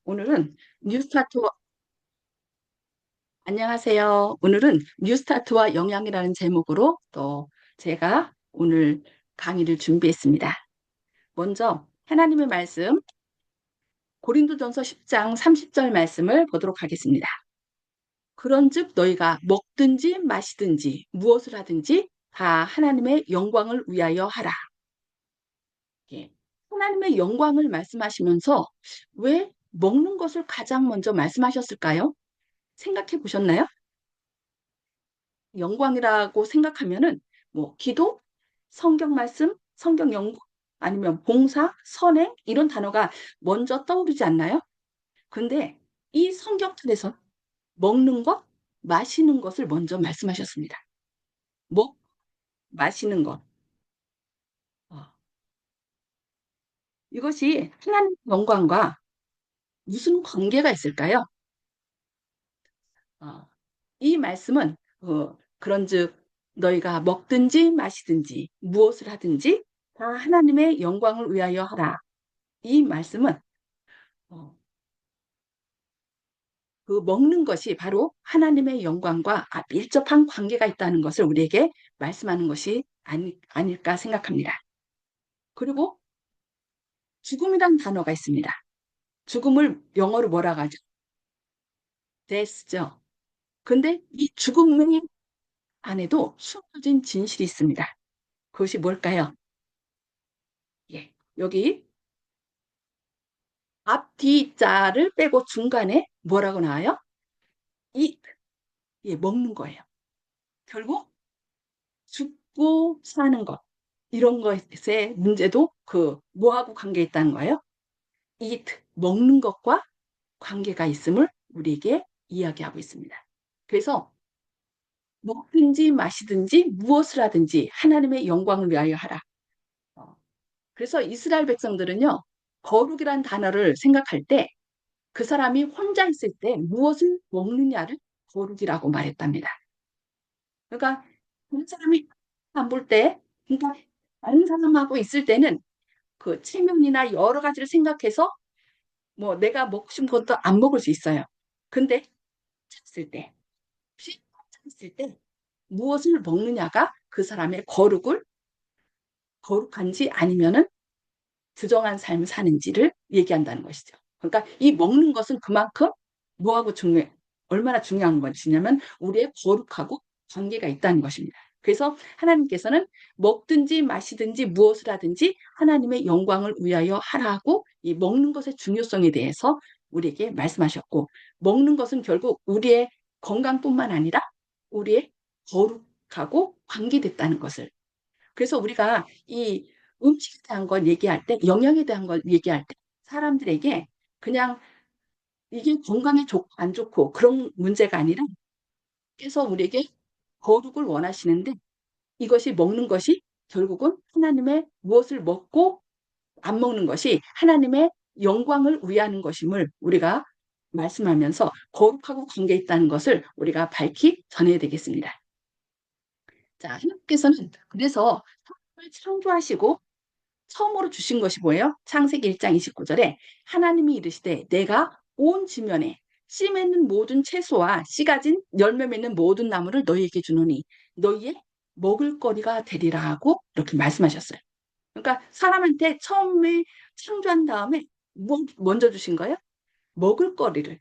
오늘은 뉴스타트와 안녕하세요. 오늘은 뉴스타트와 영양이라는 제목으로 또 제가 오늘 강의를 준비했습니다. 먼저 하나님의 말씀 고린도전서 10장 30절 말씀을 보도록 하겠습니다. 그런즉 너희가 먹든지 마시든지 무엇을 하든지 다 하나님의 영광을 위하여 하라. 예. 하나님의 영광을 말씀하시면서 왜 먹는 것을 가장 먼저 말씀하셨을까요? 생각해 보셨나요? 영광이라고 생각하면은 뭐 기도, 성경 말씀, 성경 연구 아니면 봉사, 선행 이런 단어가 먼저 떠오르지 않나요? 근데 이 성경 틀에서 먹는 것, 마시는 것을 먼저 말씀하셨습니다. 먹, 마시는 것. 어, 이것이 하나님 영광과 무슨 관계가 있을까요? 어, 이 말씀은 그런즉 너희가 먹든지 마시든지 무엇을 하든지 다 하나님의 영광을 위하여 하라. 이 말씀은 어, 그 먹는 것이 바로 하나님의 영광과 밀접한 관계가 있다는 것을 우리에게 말씀하는 것이 아닐까 생각합니다. 그리고 죽음이란 단어가 있습니다. 죽음을 영어로 뭐라고 하죠? death죠. 근데 이 죽음의 안에도 숨겨진 진실이 있습니다. 그것이 뭘까요? 예, 여기 앞, 뒤, 자를 빼고 중간에 뭐라고 나와요? 이, 예, 먹는 거예요. 결국 죽고 사는 것 이런 것의 문제도 그 뭐하고 관계 있다는 거예요? eat 먹는 것과 관계가 있음을 우리에게 이야기하고 있습니다. 그래서 먹든지 마시든지 무엇을 하든지 하나님의 영광을 위하여 하라. 어, 그래서 이스라엘 백성들은요 거룩이란 단어를 생각할 때 그 사람이 혼자 있을 때 무엇을 먹느냐를 거룩이라고 말했답니다. 그러니까 그 사람이 안 볼 때, 그러니까 다른 사람하고 있을 때는 그 체면이나 여러 가지를 생각해서 뭐 내가 먹고 싶은 것도 안 먹을 수 있어요. 근데 찼을 때, 혹시 찼을 때 무엇을 먹느냐가 그 사람의 거룩한지 아니면은 부정한 삶을 사는지를 얘기한다는 것이죠. 그러니까 이 먹는 것은 그만큼 뭐하고 얼마나 중요한 것이냐면 우리의 거룩하고 관계가 있다는 것입니다. 그래서 하나님께서는 먹든지 마시든지 무엇을 하든지 하나님의 영광을 위하여 하라고 이 먹는 것의 중요성에 대해서 우리에게 말씀하셨고 먹는 것은 결국 우리의 건강뿐만 아니라 우리의 거룩하고 관계됐다는 것을 그래서 우리가 이 음식에 대한 걸 얘기할 때, 영양에 대한 걸 얘기할 때, 사람들에게 그냥 이게 건강에 좋고 안 좋고 그런 문제가 아니라, 그래서 우리에게 거룩을 원하시는데, 이것이 먹는 것이 결국은 하나님의 무엇을 먹고 안 먹는 것이 하나님의 영광을 위하는 것임을 우리가 말씀하면서 거룩하고 관계 있다는 것을 우리가 밝히 전해야 되겠습니다. 자, 하나님께서는 그래서 사람을 창조하시고 처음으로 주신 것이 뭐예요? 창세기 1장 29절에 하나님이 이르시되 내가 온 지면에 씨 맺는 모든 채소와 씨 가진 열매 맺는 모든 나무를 너희에게 주노니 너희의 먹을거리가 되리라 하고 이렇게 말씀하셨어요. 그러니까 사람한테 처음에 창조한 다음에 먼저 주신 거예요? 먹을거리를.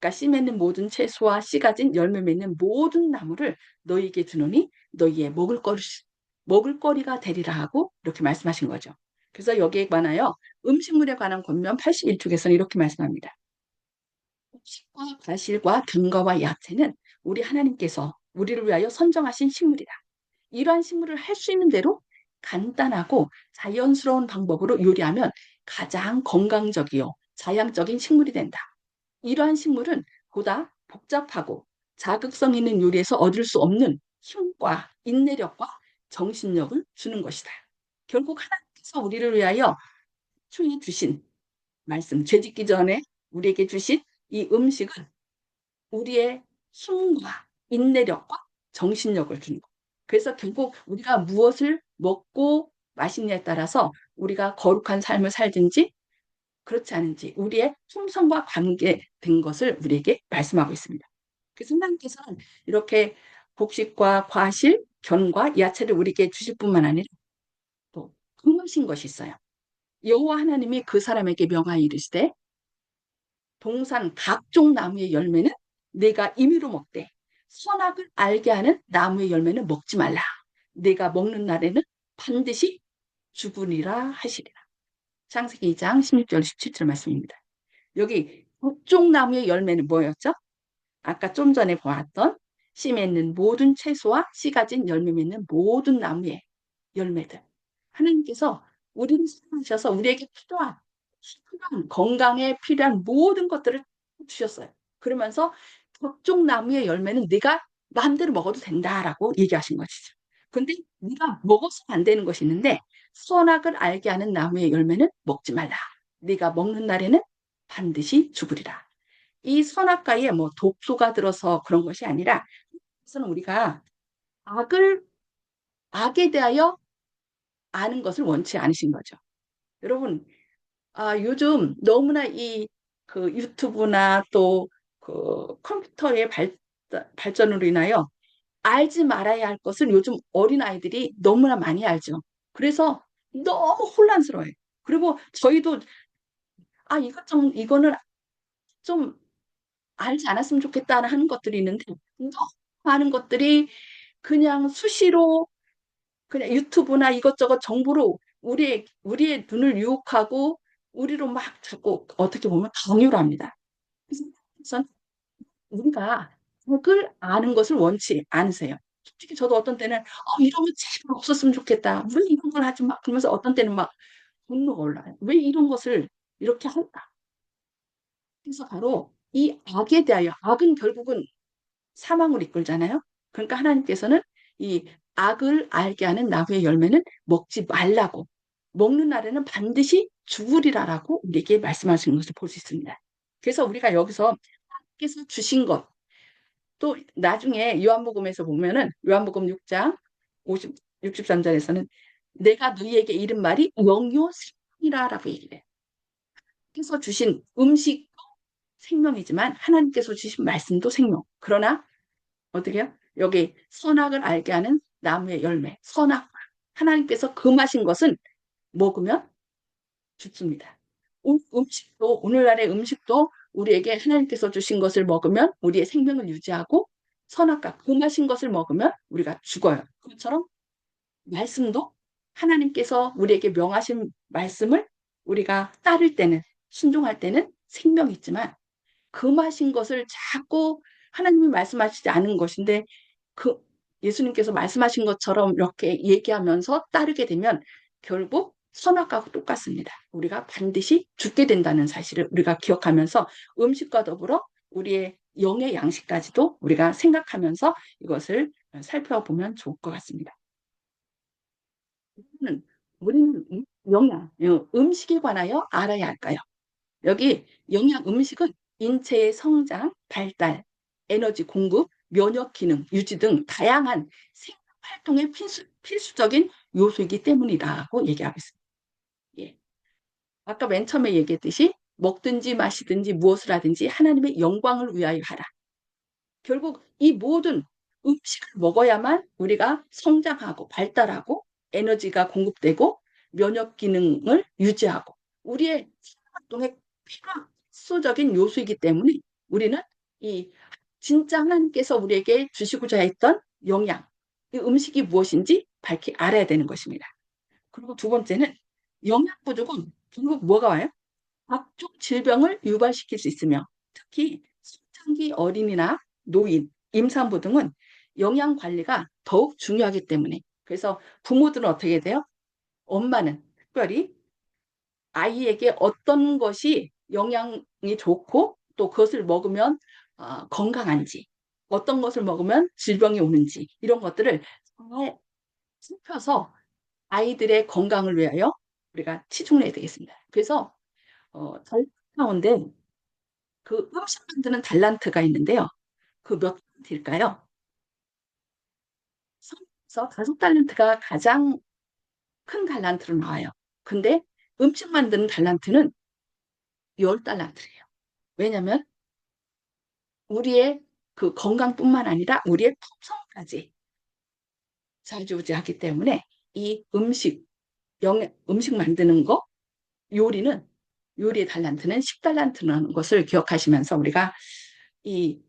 그러니까 씨 맺는 모든 채소와 씨 가진 열매 맺는 모든 나무를 너희에게 주노니 너희의 먹을거리가 되리라 하고 이렇게 말씀하신 거죠. 그래서 여기에 관하여 음식물에 관한 권면 81쪽에서는 이렇게 말씀합니다. 식과 과실과 견과와 야채는 우리 하나님께서 우리를 위하여 선정하신 식물이다. 이러한 식물을 할 수 있는 대로 간단하고 자연스러운 방법으로 요리하면 가장 건강적이요 자양적인 식물이 된다. 이러한 식물은 보다 복잡하고 자극성 있는 요리에서 얻을 수 없는 힘과 인내력과 정신력을 주는 것이다. 결국 하나님께서 우리를 위하여 초에 주신 말씀, 죄짓기 전에 우리에게 주신 이 음식은 우리의 힘과 인내력과 정신력을 주는 것. 그래서 결국 우리가 무엇을 먹고 마시냐에 따라서 우리가 거룩한 삶을 살든지 그렇지 않은지 우리의 품성과 관계된 것을 우리에게 말씀하고 있습니다. 그래서 하나님께서는 이렇게 곡식과 과실, 견과 야채를 우리에게 주실 뿐만 아니라 또 금하신 것이 있어요. 여호와 하나님이 그 사람에게 명하여 이르시되 동산 각종 나무의 열매는 내가 임의로 먹되 선악을 알게 하는 나무의 열매는 먹지 말라. 내가 먹는 날에는 반드시 죽으리라 하시리라. 창세기 2장 16절 17절 말씀입니다. 여기 각종 나무의 열매는 뭐였죠? 아까 좀 전에 보았던 씨 맺는 모든 채소와 씨 가진 열매 맺는 모든 나무의 열매들. 하나님께서 우리를 사랑하셔서 우리에게 필요한 건강에 필요한 모든 것들을 주셨어요. 그러면서 각종 나무의 열매는 네가 마음대로 먹어도 된다라고 얘기하신 것이죠. 근데 네가 먹어서 안 되는 것이 있는데 선악을 알게 하는 나무의 열매는 먹지 말라. 네가 먹는 날에는 반드시 죽으리라. 이 선악과에 뭐 독소가 들어서 그런 것이 아니라 그래서는 우리가 악을 악에 대하여 아는 것을 원치 않으신 거죠. 여러분, 요즘 너무나 이 그 유튜브나 또 그 컴퓨터의 발전으로 인하여 알지 말아야 할 것을 요즘 어린아이들이 너무나 많이 알죠. 그래서 너무 혼란스러워요. 그리고 저희도 이거는 좀 알지 않았으면 좋겠다 하는 것들이 있는데 너무 많은 것들이 그냥 수시로 그냥 유튜브나 이것저것 정보로 우리의 눈을 유혹하고 우리로 막 자꾸 어떻게 보면 강요를 합니다. 그래서 우리가 그걸 아는 것을 원치 않으세요. 솔직히 저도 어떤 때는 이런 거 제발 없었으면 좋겠다. 왜 이런 걸 하지 마. 그러면서 어떤 때는 막 분노가 올라요. 왜 이런 것을 이렇게 할까? 그래서 바로 이 악에 대하여 악은 결국은 사망으로 이끌잖아요. 그러니까 하나님께서는 이 악을 알게 하는 나무의 열매는 먹지 말라고 먹는 날에는 반드시 죽으리라라고 우리에게 말씀하시는 것을 볼 수 있습니다. 그래서 우리가 여기서 하나님께서 주신 것 또 나중에 요한복음에서 보면은 요한복음 6장 50, 63절에서는 내가 너희에게 이른 말이 영요 생명이라라고 얘기를 해요. 그래서 주신 음식도 생명이지만 하나님께서 주신 말씀도 생명. 그러나 어떻게요? 여기 선악을 알게 하는 나무의 열매, 선악. 하나님께서 금하신 것은 먹으면 죽습니다. 음식도, 오늘날의 음식도 우리에게 하나님께서 주신 것을 먹으면 우리의 생명을 유지하고 선악과 금하신 것을 먹으면 우리가 죽어요. 그것처럼 말씀도 하나님께서 우리에게 명하신 말씀을 우리가 따를 때는, 순종할 때는 생명이 있지만 금하신 것을 자꾸 하나님이 말씀하시지 않은 것인데 그 예수님께서 말씀하신 것처럼 이렇게 얘기하면서 따르게 되면 결국 선악과하고 똑같습니다. 우리가 반드시 죽게 된다는 사실을 우리가 기억하면서 음식과 더불어 우리의 영의 양식까지도 우리가 생각하면서 이것을 살펴보면 좋을 것 같습니다. 우리는 음식에 관하여 알아야 할까요? 여기 음식은 인체의 성장, 발달, 에너지 공급, 면역 기능, 유지 등 다양한 생활 활동의 필수적인 요소이기 때문이라고 얘기하고 있습니다. 예. 아까 맨 처음에 얘기했듯이 먹든지 마시든지 무엇을 하든지 하나님의 영광을 위하여 하라. 결국 이 모든 음식을 먹어야만 우리가 성장하고 발달하고 에너지가 공급되고 면역 기능을 유지하고 우리의 생활활동에 필요한 필수적인 요소이기 때문에 우리는 이 진짜 하나님께서 우리에게 주시고자 했던 영양, 이 음식이 무엇인지 밝히 알아야 되는 것입니다. 그리고 두 번째는 영양 부족은 결국 뭐가 와요? 각종 질병을 유발시킬 수 있으며 특히 성장기 어린이나 노인, 임산부 등은 영양 관리가 더욱 중요하기 때문에 그래서 부모들은 어떻게 돼요? 엄마는 특별히 아이에게 어떤 것이 영양이 좋고 또 그것을 먹으면 건강한지 어떤 것을 먹으면 질병이 오는지 이런 것들을 잘 살펴서 아이들의 건강을 위하여 우리가 치중을 해야 되겠습니다. 그래서 잘 가운데 그 음식 만드는 달란트가 있는데요. 그 몇 달란트일까요? 성에서 5달란트가 가장 큰 달란트로 나와요. 근데 음식 만드는 달란트는 10달란트래요. 왜냐면 우리의 그 건강뿐만 아니라 우리의 품성까지 좌지우지하기 때문에 이 음식 만드는 거, 요리는, 요리의 달란트는 10달란트라는 것을 기억하시면서 우리가 이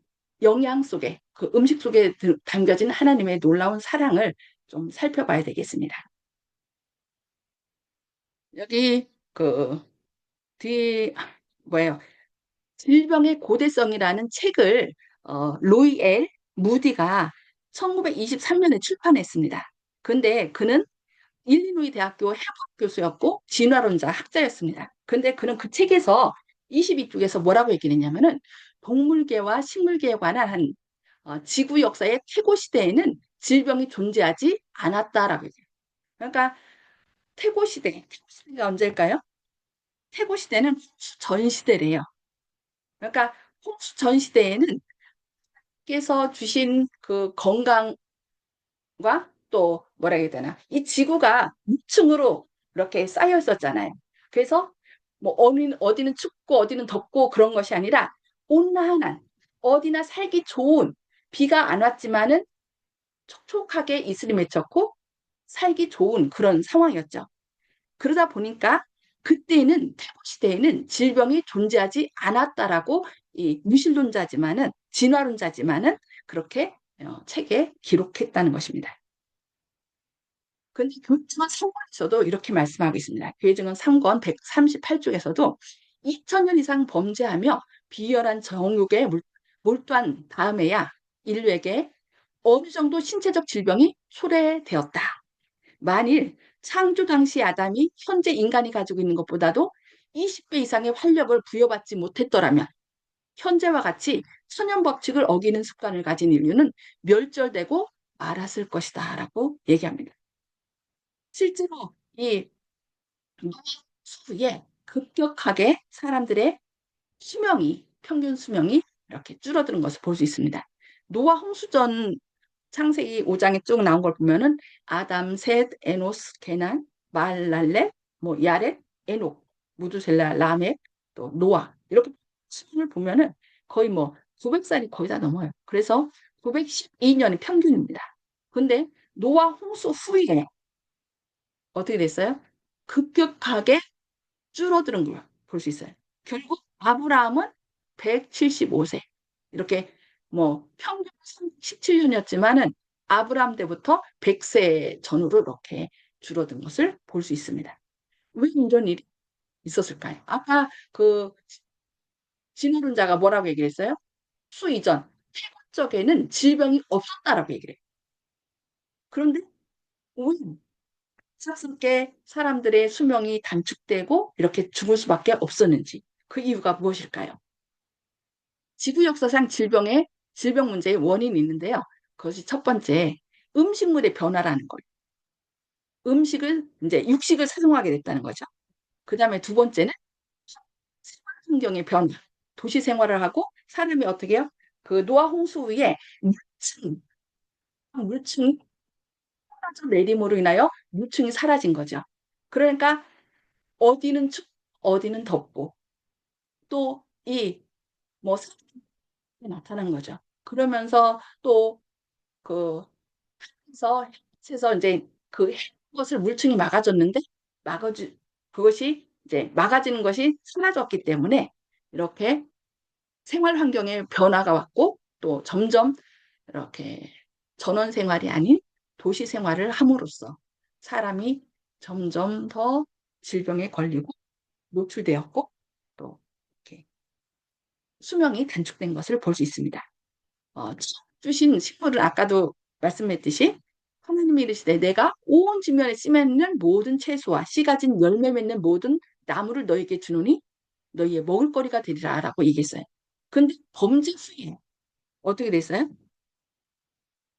영양 속에, 그 음식 속에 담겨진 하나님의 놀라운 사랑을 좀 살펴봐야 되겠습니다. 여기 그 뒤 뭐예요? 질병의 고대성이라는 책을 로이 엘 무디가 1923년에 출판했습니다. 근데 그는 일리노이 대학교 해부학 교수였고 진화론자 학자였습니다. 근데 그는 그 책에서 22쪽에서 뭐라고 얘기를 했냐면은 동물계와 식물계에 관한 지구 역사의 태고 시대에는 질병이 존재하지 않았다라고 얘기해요. 그러니까 태고 시대가 언제일까요? 태고 시대는 홍수 전 시대래요. 그러니까 홍수 전 시대에는 께서 주신 그 건강과 또 뭐라 해야 되나 이 지구가 무층으로 이렇게 쌓여 있었잖아요. 그래서 뭐 어디는 춥고 어디는 덥고 그런 것이 아니라 온화한 어디나 살기 좋은 비가 안 왔지만은 촉촉하게 이슬이 맺혔고 살기 좋은 그런 상황이었죠. 그러다 보니까 그때는 태고 시대에는 질병이 존재하지 않았다라고 이 무신론자지만은 진화론자지만은 그렇게 책에 기록했다는 것입니다. 근데 교증은 3권에서도 이렇게 말씀하고 있습니다. 교증은 3권 138쪽에서도 2000년 이상 범죄하며 비열한 정욕에 몰두한 다음에야 인류에게 어느 정도 신체적 질병이 초래되었다. 만일 창조 당시 아담이 현재 인간이 가지고 있는 것보다도 20배 이상의 활력을 부여받지 못했더라면 현재와 같이 천연 법칙을 어기는 습관을 가진 인류는 멸절되고 말았을 것이다 라고 얘기합니다. 실제로 이 수후에 급격하게 사람들의 평균 수명이 이렇게 줄어드는 것을 볼 수 있습니다. 노아 홍수전 창세기 5장에 쭉 나온 걸 보면은 아담, 셋, 에노스, 게난, 말랄렛, 뭐 야렛, 에녹, 무두셀라, 라멕, 또 노아 이렇게 수를 보면은 거의 뭐 900살이 거의 다 넘어요. 그래서 912년이 평균입니다. 근데 노아 홍수 후에 어떻게 됐어요? 급격하게 줄어드는 걸 볼 수 있어요. 결국 아브라함은 175세. 이렇게 뭐 평균 17년이었지만은 아브라함 때부터 100세 전후로 이렇게 줄어든 것을 볼 수 있습니다. 왜 이런 일이 있었을까요? 아까 그 진호론자가 뭐라고 얘기를 했어요? 수 이전, 태고 쪽에는 질병이 없었다라고 얘기를 해요. 그런데 왜 갑작스럽게 사람들의 수명이 단축되고 이렇게 죽을 수밖에 없었는지 그 이유가 무엇일까요? 지구 역사상 질병 문제의 원인이 있는데요. 그것이 첫 번째, 음식물의 변화라는 거예요. 이제 육식을 사용하게 됐다는 거죠. 그 다음에 두 번째는 생활 환경의 변화. 도시 생활을 하고 사람이 어떻게 해요? 그 노아 홍수 후에 물층이 사라져 내림으로 인하여 물층이 사라진 거죠. 그러니까 어디는 어디는 덥고 또 뭐 나타난 거죠. 그러면서 또그 해서 이제 그 것을 물층이 막아줬는데 막아주 그것이 이제 막아지는 것이 사라졌기 때문에 이렇게 생활 환경에 변화가 왔고 또 점점 이렇게 전원 생활이 아닌 도시 생활을 함으로써 사람이 점점 더 질병에 걸리고 노출되었고 또 이렇게 수명이 단축된 것을 볼 수 있습니다. 주신 식물을 아까도 말씀했듯이 하나님이 이르시되 내가 온 지면에 씨 맺는 모든 채소와 씨 가진 열매 맺는 모든 나무를 너에게 주노니 너희의 먹을거리가 되리라 라고 얘기했어요. 근데 범죄 후에 어떻게 됐어요?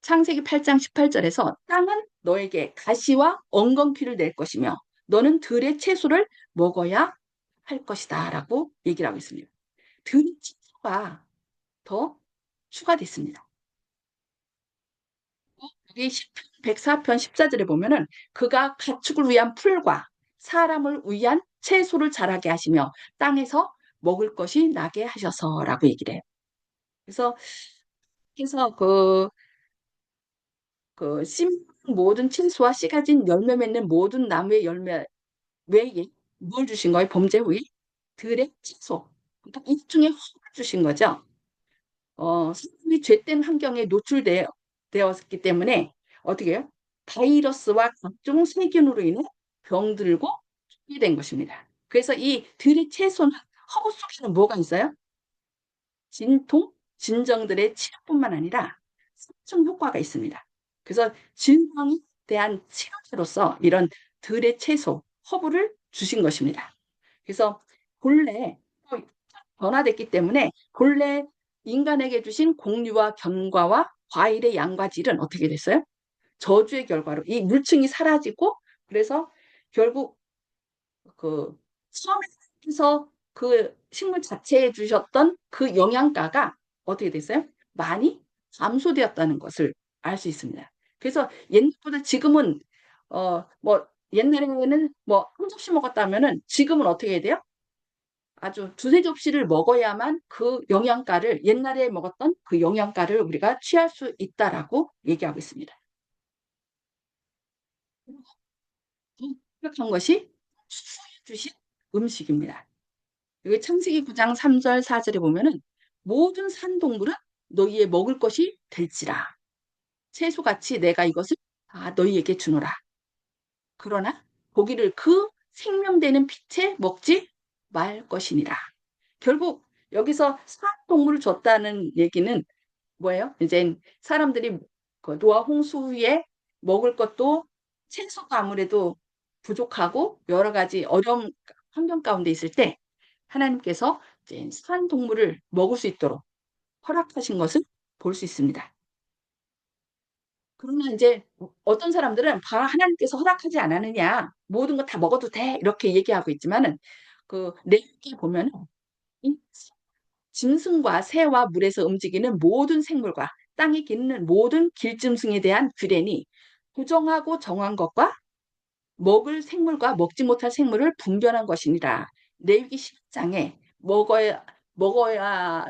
창세기 8장 18절에서 땅은 너에게 가시와 엉겅퀴를 낼 것이며 너는 들의 채소를 먹어야 할 것이다 라고 얘기를 하고 있습니다. 들의 채소가 더 추가됐습니다. 여기 104편 14절에 보면은 그가 가축을 위한 풀과 사람을 위한 채소를 자라게 하시며 땅에서 먹을 것이 나게 하셔서라고 얘기를 해요. 그래서 씨 모든 채소와 씨 가진 열매 맺는 모든 나무의 열매 외에 뭘 주신 거예요? 범죄 후에 들의 채소. 그러니까 일종의 허를 주신 거죠. 사람이 죄된 환경에 되었기 때문에 어떻게 해요? 바이러스와 각종 세균으로 인해 병들고 죽게 된 것입니다. 그래서 이 들의 채소는 허브 속에는 뭐가 있어요? 진통, 진정들의 치료뿐만 아니라 살충 효과가 있습니다. 그래서 질병에 대한 치료제로서 이런 들의 채소, 허브를 주신 것입니다. 그래서 본래 변화됐기 때문에 본래 인간에게 주신 곡류와 견과와 과일의 양과 질은 어떻게 됐어요? 저주의 결과로 이 물층이 사라지고 그래서 결국 그 처음에서 그 식물 자체에 주셨던 그 영양가가 어떻게 됐어요? 많이 감소되었다는 것을 알 수 있습니다. 그래서 옛날보다 지금은 뭐 옛날에는 뭐 한 접시 먹었다면은 지금은 어떻게 해야 돼요? 아주 두세 접시를 먹어야만 그 영양가를 옛날에 먹었던 그 영양가를 우리가 취할 수 있다라고 얘기하고 있습니다. 더 심각한 것이 주신 음식입니다. 여기 창세기 9장 3절 4절에 보면은 모든 산 동물은 너희의 먹을 것이 될지라 채소같이 내가 이것을 다 너희에게 주노라. 그러나 고기를 그 생명되는 빛에 먹지 말 것이니라. 결국 여기서 산 동물을 줬다는 얘기는 뭐예요? 이제 사람들이 그 노아 홍수 후에 먹을 것도 채소가 아무래도 부족하고 여러 가지 어려운 환경 가운데 있을 때 하나님께서 이제 산 동물을 먹을 수 있도록 허락하신 것을 볼 수 있습니다. 그러나 이제 어떤 사람들은 봐 하나님께서 허락하지 않았느냐 모든 거 다 먹어도 돼 이렇게 얘기하고 있지만은 그 레위기에 보면은 이 짐승과 새와 물에서 움직이는 모든 생물과 땅에 기는 모든 길짐승에 대한 규례니 부정하고 정한 것과 먹을 생물과 먹지 못할 생물을 분별한 것이니라. 레위기 10장에 먹어야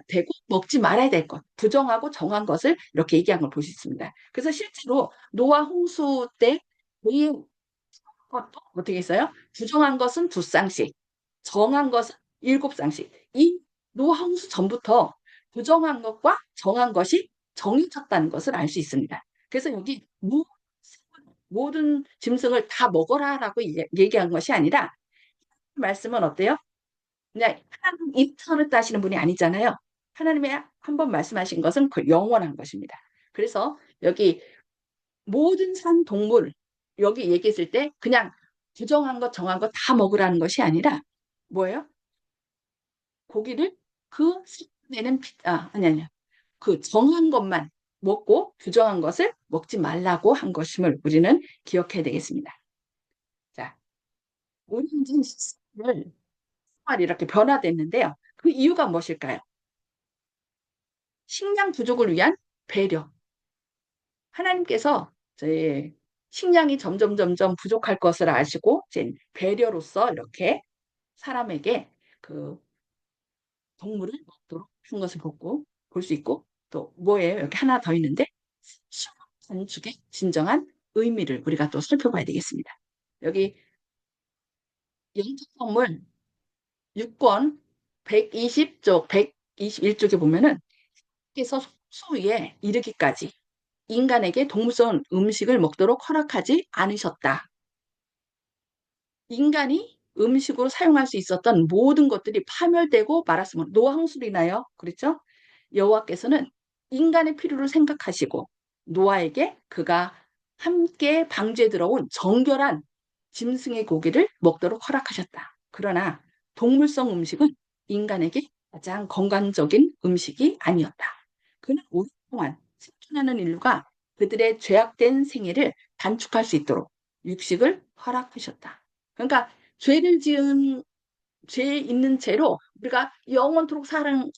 되고 먹지 말아야 될 것, 부정하고 정한 것을 이렇게 얘기한 걸 볼 수 있습니다. 그래서 실제로 노아 홍수 때 이 것도 어떻게 했어요? 부정한 것은 두 쌍씩, 정한 것은 일곱 쌍씩. 이 노아 홍수 전부터 부정한 것과 정한 것이 정해졌다는 것을 알 수 있습니다. 그래서 여기 모든 짐승을 다 먹어라라고 얘기한 것이 아니라 말씀은 어때요? 그냥 하나님 입선을 따시는 분이 아니잖아요. 하나님의 한 번 말씀하신 것은 그 영원한 것입니다. 그래서 여기 모든 산 동물 여기 얘기했을 때 그냥 부정한 것 정한 것 다 먹으라는 것이 아니라 뭐예요? 고기를 그 내는 아니 그 정한 것만 먹고 부정한 것을 먹지 말라고 한 것임을 우리는 기억해야 되겠습니다. 자, 오년전 시스템을 생활이 이렇게 변화됐는데요. 그 이유가 무엇일까요? 식량 부족을 위한 배려. 하나님께서 저희 식량이 점점 부족할 것을 아시고 이제 배려로서 이렇게 사람에게 그 동물을 먹도록 한 것을 볼 수 있고 또 뭐예요? 여기 하나 더 있는데 단축의 진정한 의미를 우리가 또 살펴봐야 되겠습니다. 여기 영특성물 6권 120쪽, 121쪽에 보면은 께서 속수위에 이르기까지 인간에게 동물성 음식을 먹도록 허락하지 않으셨다. 인간이 음식으로 사용할 수 있었던 모든 것들이 파멸되고 말았으면 노항술이나요? 그렇죠? 여호와께서는 인간의 필요를 생각하시고 노아에게 그가 함께 방주에 들어온 정결한 짐승의 고기를 먹도록 허락하셨다. 그러나 동물성 음식은 인간에게 가장 건강적인 음식이 아니었다. 그는 오랫동안 생존하는 인류가 그들의 죄악된 생애를 단축할 수 있도록 육식을 허락하셨다. 그러니까 죄 있는 죄로 우리가 영원토록 사는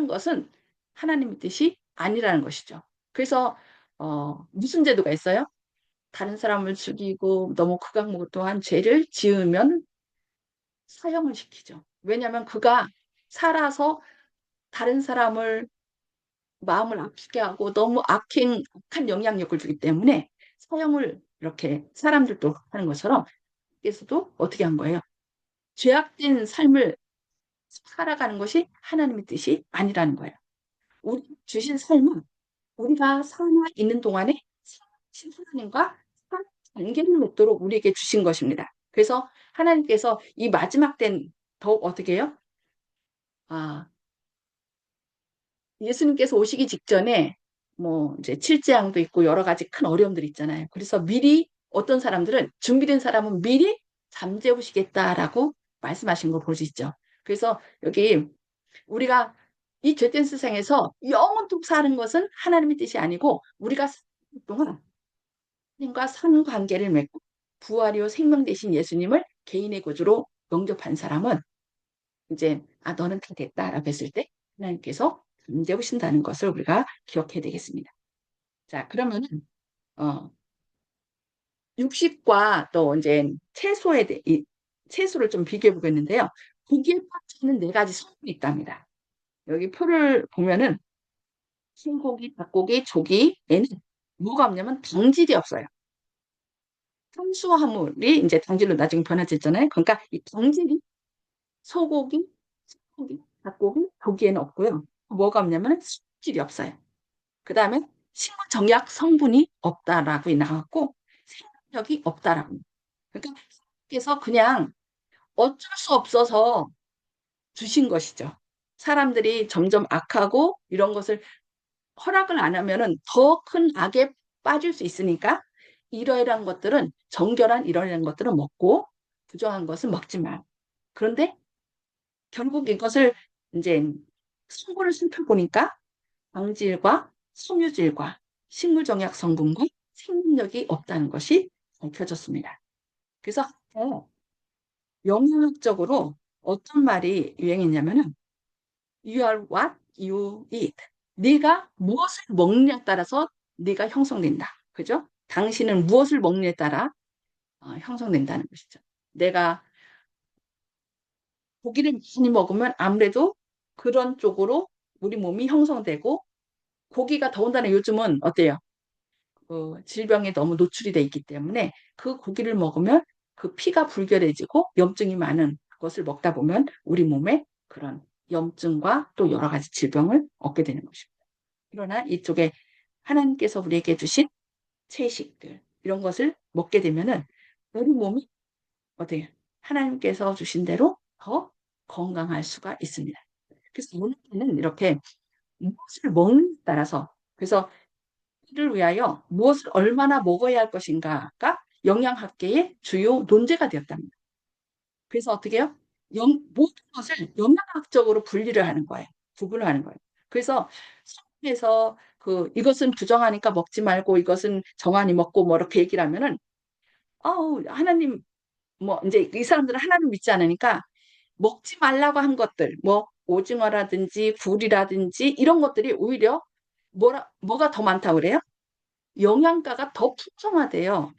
것은 하나님의 뜻이 아니라는 것이죠. 그래서 무슨 제도가 있어요? 다른 사람을 죽이고 너무 극악무도한 죄를 지으면 사형을 시키죠. 왜냐하면 그가 살아서 다른 사람을 마음을 아프게 하고 너무 악한 영향력을 주기 때문에 사형을 이렇게 사람들도 하는 것처럼 께서도 어떻게 한 거예요? 죄악된 삶을 살아가는 것이 하나님의 뜻이 아니라는 거예요. 우리 주신 삶은 우리가 살아 있는 동안에 하나님과 관계를 맺도록 우리에게 주신 것입니다. 그래서 하나님께서 이 마지막 때는 더욱 어떻게 해요? 아, 예수님께서 오시기 직전에 뭐 이제 칠재앙도 있고 여러 가지 큰 어려움들이 있잖아요. 그래서 미리 어떤 사람들은 준비된 사람은 미리 잠재우시겠다라고 말씀하신 걸 볼 수 있죠. 그래서 여기 우리가 이 죄된 세상에서 영원토록 사는 것은 하나님의 뜻이 아니고 우리가 사는 동안 하나님과 선 관계를 맺고 부활이요 생명 되신 예수님을 개인의 구주로 영접한 사람은 이제 너는 다 됐다라고 했을 때 하나님께서 잠재우신다는 것을 우리가 기억해야 되겠습니다. 자, 그러면은 어, 육식과 또 이제 채소를 좀 비교해 보겠는데요. 고기에 빠지는 네 가지 성분이 있답니다. 여기 표를 보면은 흰고기, 닭고기, 조기에는 뭐가 없냐면 당질이 없어요. 탄수화물이 이제 당질로 나중에 변화됐잖아요. 그러니까 이 당질이 소고기, 소고기, 닭고기, 조기에는 없고요. 뭐가 없냐면 수질이 없어요. 그 다음에 식물정약 성분이 없다라고 나왔고 생명력이 없다라고. 그러니까 그래서 그냥 어쩔 수 없어서 주신 것이죠. 사람들이 점점 악하고 이런 것을 허락을 안 하면은 더 큰 악에 빠질 수 있으니까 이러이러한 것들은 정결한 이러이러한 것들은 먹고 부정한 것은 먹지 마. 그런데 결국 이것을 이제 성분을 살펴보니까 광질과 섬유질과 식물정약 성분과 생명력이 없다는 것이 밝혀졌습니다. 그래서 영양학적으로 어떤 말이 유행했냐면은 You are what you eat. 네가 무엇을 먹느냐에 따라서 네가 형성된다. 그죠? 당신은 무엇을 먹느냐에 따라 형성된다는 것이죠. 내가 고기를 많이 먹으면 아무래도 그런 쪽으로 우리 몸이 형성되고 고기가 더군다나 요즘은 어때요? 질병에 너무 노출이 돼 있기 때문에 그 고기를 먹으면 그 피가 불결해지고 염증이 많은 것을 먹다 보면 우리 몸에 그런 염증과 또 여러 가지 질병을 얻게 되는 것입니다. 그러나 이쪽에 하나님께서 우리에게 주신 채식들 이런 것을 먹게 되면은 우리 몸이 어때요? 하나님께서 주신 대로 더 건강할 수가 있습니다. 그래서 오늘은 이렇게 무엇을 먹는 데 따라서 그래서 이를 위하여 무엇을 얼마나 먹어야 할 것인가가 영양학계의 주요 논제가 되었답니다. 그래서 어떻게 해요? 모든 것을 영양학적으로 분리를 하는 거예요. 구분을 하는 거예요. 그래서 성에서 이것은 부정하니까 먹지 말고 이것은 정하니 먹고 뭐 이렇게 얘기를 하면은 하나님 뭐 이제 이 사람들은 하나님 믿지 않으니까 먹지 말라고 한 것들 뭐 오징어라든지 굴이라든지 이런 것들이 오히려 뭐가 더 많다고 그래요? 영양가가 더 풍성하대요.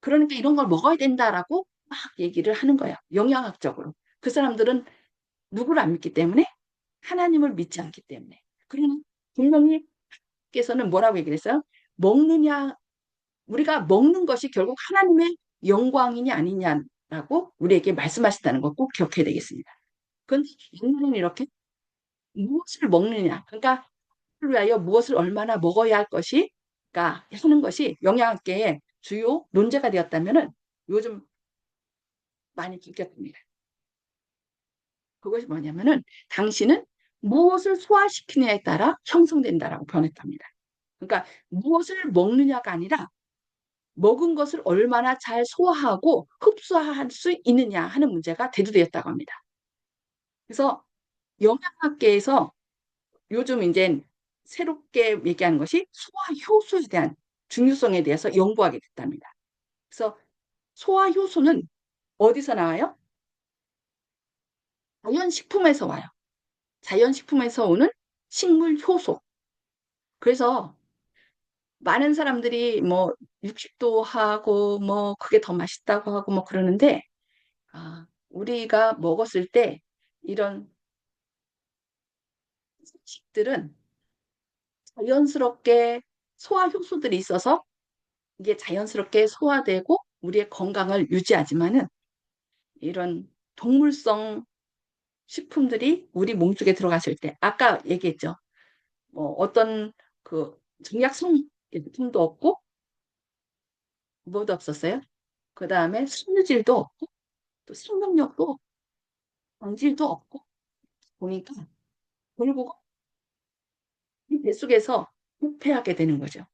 그러니까 이런 걸 먹어야 된다라고 막 얘기를 하는 거예요. 영양학적으로. 그 사람들은 누구를 안 믿기 때문에 하나님을 믿지 않기 때문에. 그러면 분명히 께서는 뭐라고 얘기를 했어요? 먹느냐 우리가 먹는 것이 결국 하나님의 영광이냐 아니냐라고 우리에게 말씀하신다는 거 꼭 기억해야 되겠습니다. 그런데 옛날에는 이렇게 무엇을 먹느냐 그러니까 그를 위하여 무엇을 얼마나 먹어야 할 것이가 하는 것이 영양학계의 주요 논제가 되었다면은 요즘 많이 바뀌었습니다. 그것이 뭐냐면은 당신은 무엇을 소화시키느냐에 따라 형성된다라고 변했답니다. 그러니까 무엇을 먹느냐가 아니라 먹은 것을 얼마나 잘 소화하고 흡수할 수 있느냐 하는 문제가 대두되었다고 합니다. 그래서 영양학계에서 요즘 이제 새롭게 얘기하는 것이 소화 효소에 대한 중요성에 대해서 연구하게 됐답니다. 그래서 소화 효소는 어디서 나와요? 자연식품에서 와요. 자연식품에서 오는 식물 효소. 그래서 많은 사람들이 뭐 육식도 하고 뭐 그게 더 맛있다고 하고 뭐 그러는데 우리가 먹었을 때 이런 식들은 자연스럽게 소화 효소들이 있어서 이게 자연스럽게 소화되고 우리의 건강을 유지하지만은 이런 동물성 식품들이 우리 몸속에 들어갔을 때 아까 얘기했죠. 뭐 어떤 그 정약성 제품도 없고 뭐도 없었어요. 그 다음에 섬유질도 없고 또 생명력도 없고 광질도 없고 보니까 결국 이 뱃속에서 부패하게 되는 거죠.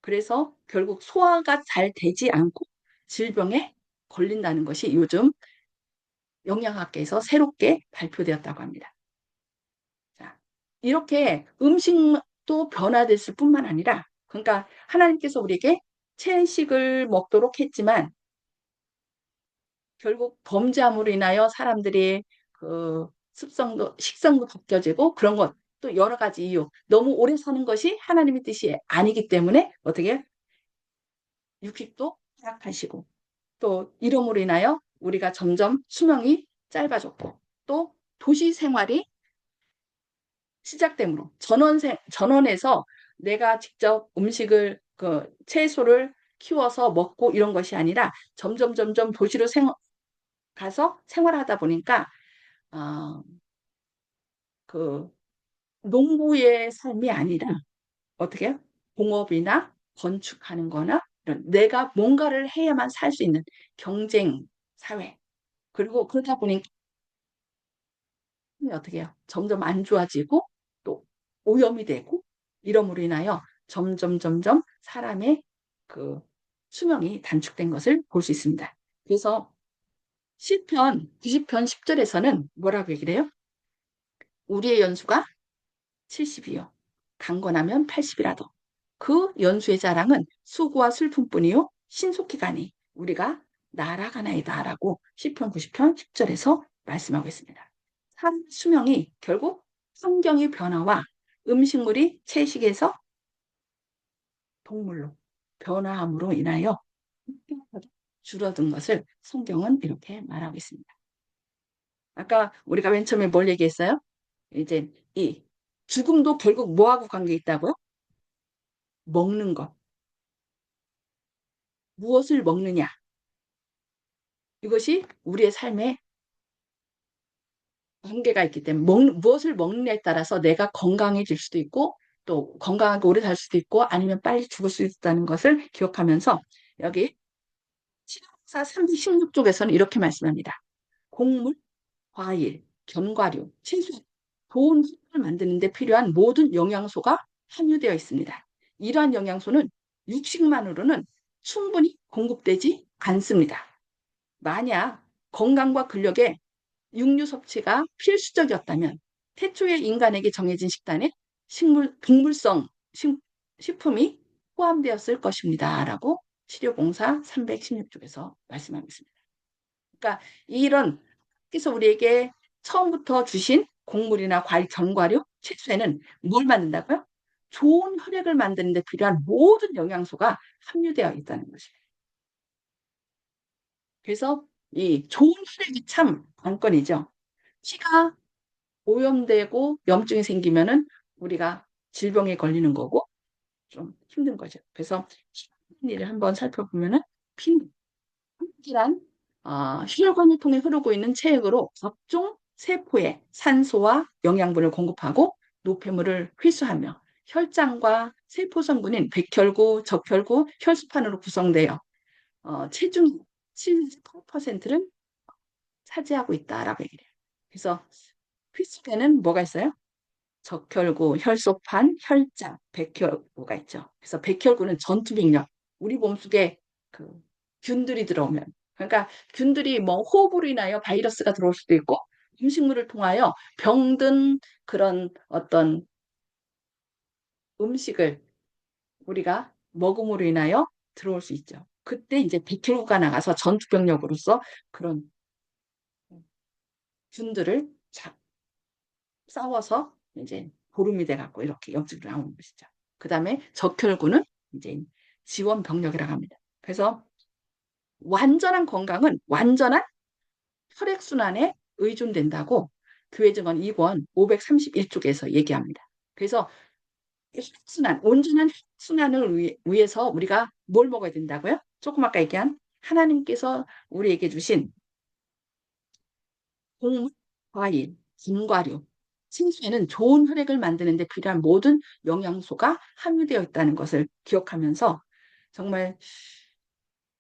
그래서 결국 소화가 잘 되지 않고 질병에 걸린다는 것이 요즘 영양학계에서 새롭게 발표되었다고 합니다. 자, 이렇게 음식도 변화됐을 뿐만 아니라, 그러니까 하나님께서 우리에게 채식을 먹도록 했지만, 결국 범죄함으로 인하여 사람들이 그 습성도, 식성도 바뀌어지고 그런 것, 또 여러 가지 이유, 너무 오래 사는 것이 하나님의 뜻이 아니기 때문에 어떻게 육식도 허락하시고, 또 이름으로 인하여 우리가 점점 수명이 짧아졌고, 또 도시 생활이 시작되므로 전원에서 내가 직접 음식을 그 채소를 키워서 먹고 이런 것이 아니라 점점 도시로 가서 생활하다 보니까 어, 그 농부의 삶이 아니라 어떻게 해요? 공업이나 건축하는 거나 이런 내가 뭔가를 해야만 살 수 있는 경쟁 사회. 그리고 그러다 보니까 어떻게 해요? 점점 안 좋아지고 또 오염이 되고 이러므로 인하여 점점 사람의 그 수명이 단축된 것을 볼 수 있습니다. 그래서 시편 90편 10절에서는 뭐라고 얘기를 해요? 우리의 연수가 70이요. 강건하면 80이라도. 그 연수의 자랑은 수고와 슬픔뿐이요. 신속히 가니 우리가 날아가나이다라고 시편 90편 10절에서 말씀하고 있습니다. 사람 수명이 결국 환경의 변화와 음식물이 채식에서 동물로 변화함으로 인하여 줄어든 것을 성경은 이렇게 말하고 있습니다. 아까 우리가 맨 처음에 뭘 얘기했어요? 이제 이 죽음도 결국 뭐하고 관계 있다고요? 먹는 것. 무엇을 먹느냐. 이것이 우리의 삶에 관계가 있기 때문에 무엇을 먹느냐에 따라서 내가 건강해질 수도 있고 또 건강하게 오래 살 수도 있고 아니면 빨리 죽을 수 있다는 것을 기억하면서 여기 신약사 316쪽에서는 이렇게 말씀합니다. 곡물, 과일, 견과류, 채소, 좋은 식품을 만드는 데 필요한 모든 영양소가 함유되어 있습니다. 이러한 영양소는 육식만으로는 충분히 공급되지 않습니다. 만약 건강과 근력에 육류 섭취가 필수적이었다면 태초에 인간에게 정해진 식단에 동물성 식품이 포함되었을 것입니다. 라고 치료봉사 316쪽에서 말씀하고 있습니다. 그러니까 이런 그래서 우리에게 처음부터 주신 곡물이나 과일, 견과류, 채소에는 뭘 만든다고요? 좋은 혈액을 만드는 데 필요한 모든 영양소가 함유되어 있다는 것이에요. 그래서 이 좋은 혈액이 참 관건이죠. 피가 오염되고 염증이 생기면은 우리가 질병에 걸리는 거고 좀 힘든 거죠. 그래서 피를 한번 살펴보면은 피는 혈관 혈관을 통해 흐르고 있는 체액으로 각종 세포에 산소와 영양분을 공급하고 노폐물을 회수하며 혈장과 세포 성분인 백혈구, 적혈구, 혈소판으로 구성되어 체중 78%를 차지하고 있다라고 얘기해요. 그래서 피 속에는 뭐가 있어요? 적혈구, 혈소판, 혈장, 백혈구가 있죠. 그래서 백혈구는 전투병력, 우리 몸속에 그 균들이 들어오면, 그러니까 균들이 뭐 호흡으로 인하여 바이러스가 들어올 수도 있고, 음식물을 통하여 병든 그런 어떤 음식을 우리가 먹음으로 인하여 들어올 수 있죠. 그때 이제 백혈구가 나가서 전투병력으로서 그런 균들을 싸워서 이제 보름이 돼갖고 이렇게 옆집으로 나오는 것이죠. 그 다음에 적혈구는 이제 지원 병력이라고 합니다. 그래서 완전한 건강은 완전한 혈액순환에 의존된다고 교회 증언 2권 531쪽에서 얘기합니다. 그래서 혈순환, 온전한 혈순환을 위해서 우리가 뭘 먹어야 된다고요? 조금 아까 얘기한 하나님께서 우리에게 주신 곡물, 과일, 견과류, 생수에는 좋은 혈액을 만드는데 필요한 모든 영양소가 함유되어 있다는 것을 기억하면서 정말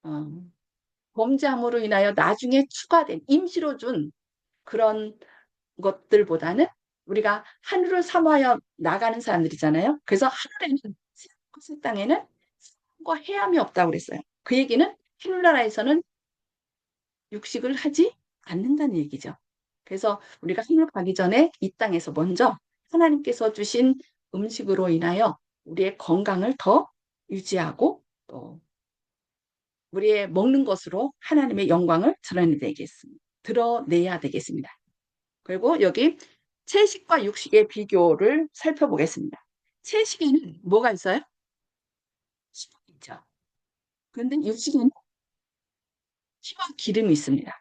어, 범죄함으로 인하여 나중에 추가된 임시로 준 그런 것들보다는 우리가 하늘을 사모하여 나가는 사람들이잖아요. 그래서 하늘에는 새 땅에는 과 해함이 없다고 그랬어요. 그 얘기는 하늘나라에서는 육식을 하지 않는다는 얘기죠. 그래서 우리가 하늘 가기 전에 이 땅에서 먼저 하나님께서 주신 음식으로 인하여 우리의 건강을 더 유지하고 또 우리의 먹는 것으로 하나님의 영광을 드러내야 되겠습니다. 그리고 여기 채식과 육식의 비교를 살펴보겠습니다. 채식에는 뭐가 있어요? 수분이 있죠. 그런데 육식에는 피와 기름이 있습니다.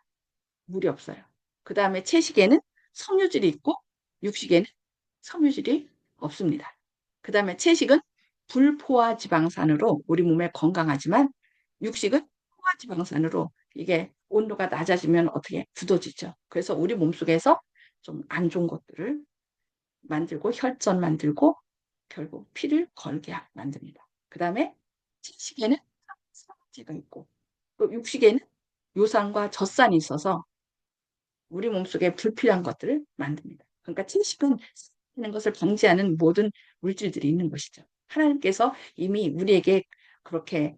물이 없어요. 그 다음에 채식에는 섬유질이 있고 육식에는 섬유질이 없습니다. 그 다음에 채식은 불포화 지방산으로 우리 몸에 건강하지만 육식은 포화 지방산으로 이게 온도가 낮아지면 어떻게 굳어지죠. 그래서 우리 몸속에서 좀 안 좋은 것들을 만들고 혈전 만들고 결국 피를 걸게 만듭니다. 그 다음에 채식에는 산화제가 있고 또 육식에는 요산과 젖산이 있어서 우리 몸속에 불필요한 것들을 만듭니다. 그러니까 채식은 하는 것을 방지하는 모든 물질들이 있는 것이죠. 하나님께서 이미 우리에게 그렇게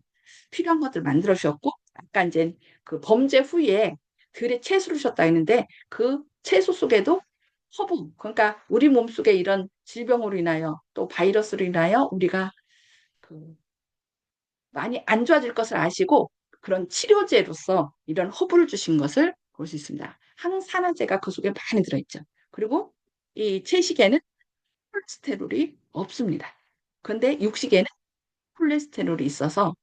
필요한 것들을 만들어 주셨고 아까 이제 그 범죄 후에 들에 채소를 주셨다 했는데 그 채소 속에도 허브 그러니까 우리 몸속에 이런 질병으로 인하여 또 바이러스로 인하여 우리가 그 많이 안 좋아질 것을 아시고 그런 치료제로서 이런 허브를 주신 것을 볼 수 있습니다. 항산화제가 그 속에 많이 들어있죠. 그리고 이 채식에는 콜레스테롤이 없습니다. 근데 육식에는 콜레스테롤이 있어서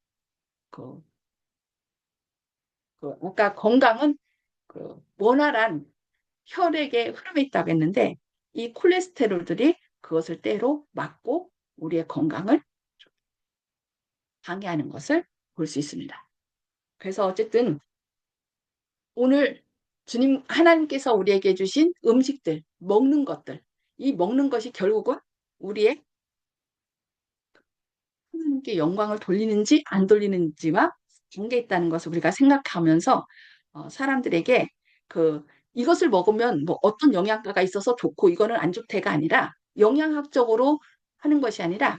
그, 아까 건강은 그 원활한 혈액의 흐름에 있다고 했는데 이 콜레스테롤들이 그것을 때로 막고 우리의 건강을 방해하는 것을 볼 수 있습니다. 그래서 어쨌든 오늘 주님 하나님께서 우리에게 주신 음식들, 먹는 것들, 이 먹는 것이 결국은 우리의 하나님께 영광을 돌리는지 안 돌리는지와 관계 있다는 것을 우리가 생각하면서 사람들에게 그 이것을 먹으면 뭐 어떤 영양가가 있어서 좋고 이거는 안 좋대가 아니라 영양학적으로 하는 것이 아니라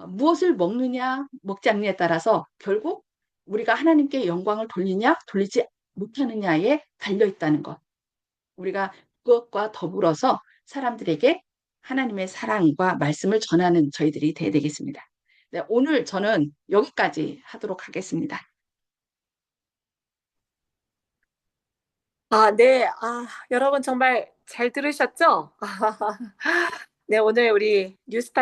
무엇을 먹느냐 먹지 않느냐에 따라서 결국 우리가 하나님께 영광을 돌리냐 돌리지 못하느냐에 달려 있다는 것. 우리가 그것과 더불어서 사람들에게 하나님의 사랑과 말씀을 전하는 저희들이 돼야 되겠습니다. 네, 오늘 저는 여기까지 하도록 하겠습니다. 네. 여러분 정말 잘 들으셨죠? 네, 오늘 우리 뉴스타